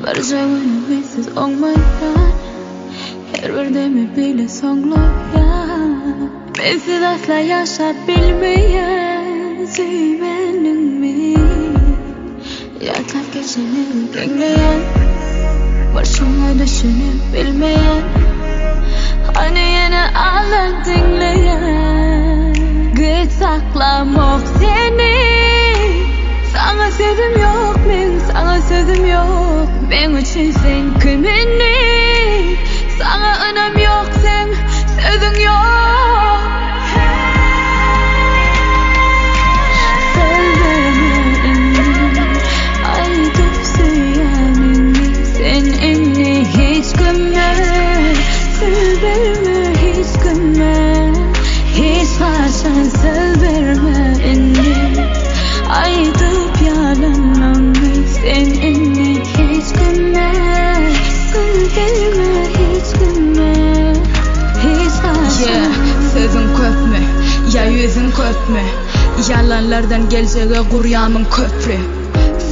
Barca günümüzsiz olmayan her birdemi bile sonlayan bensiz asla yaşat bilmeyen sevmenin mi yatak geçeni dengleyen başıma düşünüp bilmeyen hani yine ağlar dinleyen git saklamak seni sana sözüm yok men sana sözüm yok ben için sen kıymetli sana önem yok sen sözün yok söz verme ayıp söyleyenini sen inni hiç gülme söz verme hiç gülme hiç varsan söz verme inni ayıp yalanlanma sen inni hiç gülme söz verme hiç gülme hiç varsan sözün köpme ya yüzün köpme yalanlardan geleceğe kuryamın köprü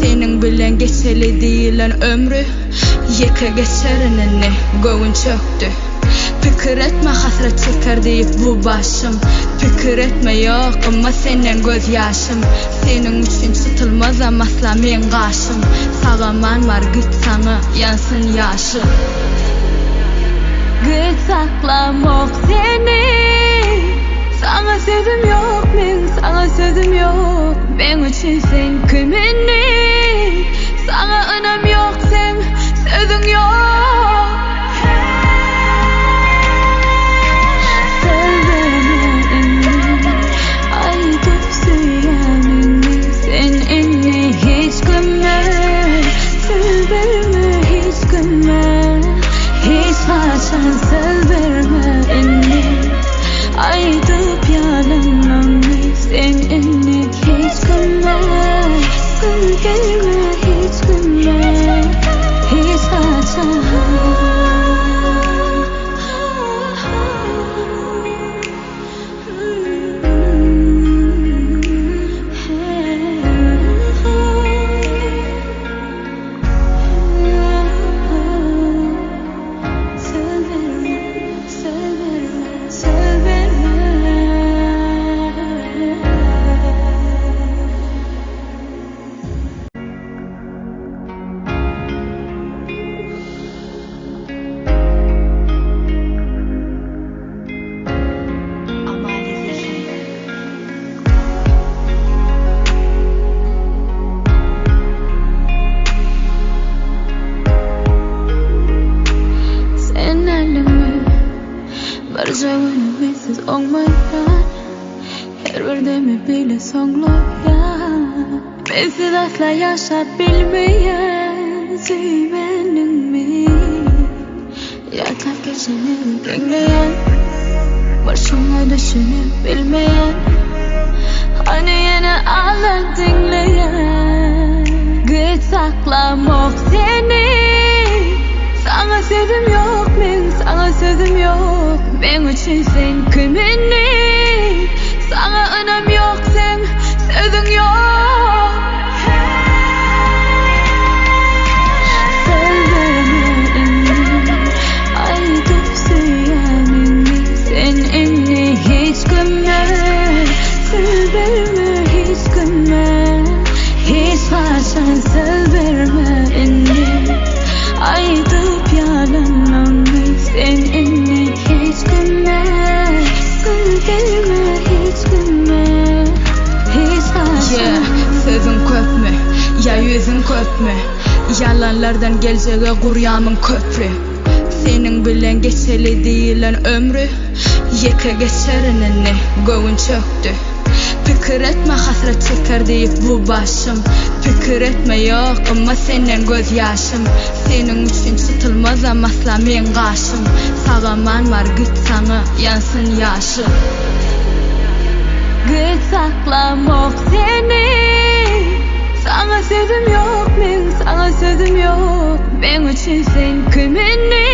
senin bilen geçeli değilen ömrü yeke geçerinini göğün çöktü fikir etme hasret çeker deyip bu başım fikir etme yok ama senin göz yaşım senin için tutulmaz ama asla men karşım sağaman var git sana yansın yaşı git saklamak seni sana sözüm yok men sana sözüm yok ben için sen kıymetli sana önem yok sen sözün yok söz verme ayıp söyleyenini sen inni hiç gülme söz verme hiç gülme hiç varsan söz verme inni ayıp yalanlanma sen inni hiç gülme söz verme hiç gülme hiç varsan barca günümüzsiz olmayan her birdemi bile sonlayan bensiz asla yaşat bilmeyen sevmenin mi yatak geçeni dengleyen başıma düşünüp bilmeyen hani yine ağlar dinleyen git saklamak seni sana sözüm yok men sana sözüm yok ben için sen kıymetli sana önem yok sen sözün yok söz verme ayıp söyleyenini sen inni hiç gülme söz verme hiç gülme hiç varsan söz verme inni ayıp yalanlanma sen inni hiç gülme söz verme hiç gülme hiç varsan sözün köpme ya yüzün köpme yalanlardan geleceğe kuryamın köprü senin bilen geçeli değilen ömrü yeke geçerinini göğün çöktü fikir etme hasret çeker deyip bu başım fikir etme yok ama senin göz yaşım senin için tutulmaz ama asla men karşım sağaman var git sana yansın yaşı git saklamak seni sana sözüm yok men sana sözüm yok ben için sen kıymetli